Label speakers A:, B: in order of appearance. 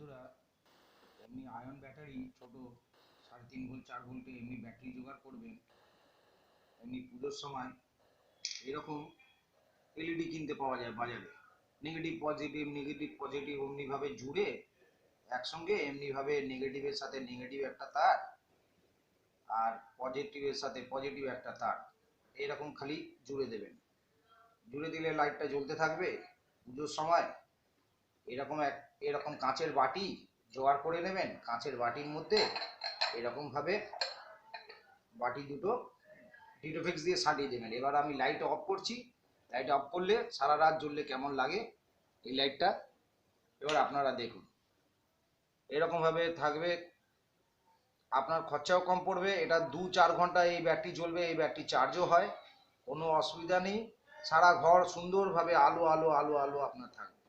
A: বন্ধুরা, এমনি ion battery ছোট 3.5 ভোল্ট 4 ভোল্টে এমনি ব্যাটারি জোগাড় করবেন। এমনি পুজোর সময় এরকম এলইডি কিনতে পাওয়া যায় বাজারে। নেগেটিভ পজিটিভ অমনিভাবে জুড়ে একসঙ্গে, এমনিভাবে নেগেটিভের সাথে নেগেটিভ একটা তার আর পজিটিভের সাথে পজিটিভ একটা তার এরকম খালি জুড়ে দেবেন। জুড়ে দিলে লাইটটা জ্বলতে থাকবে পুজোর সময়। এরকম কাঁচের বাটি জোগাড় করে নেবেন। কাঁচের বাটির মধ্যে এরকম ভাবে বাটি দুটো ডিটোফিক্স দিয়ে সাজিয়ে দেবেন। এবার আমি লাইট অফ করছি। লাইট অফ করলে সারা রাত জ্বললে কেমন লাগে এই লাইটটা এবার আপনারা দেখুন। এরকম ভাবে থাকবে, আপনার খরচাও কম পড়বে। এটা 2-4 ঘন্টা এই ব্যাটারি জ্বলবে, এই ব্যাটারি চার্জও হয়, কোনো অসুবিধা নেই। সারা ঘর সুন্দরভাবে আলো আলো আলো আলো আপনার থাকবে।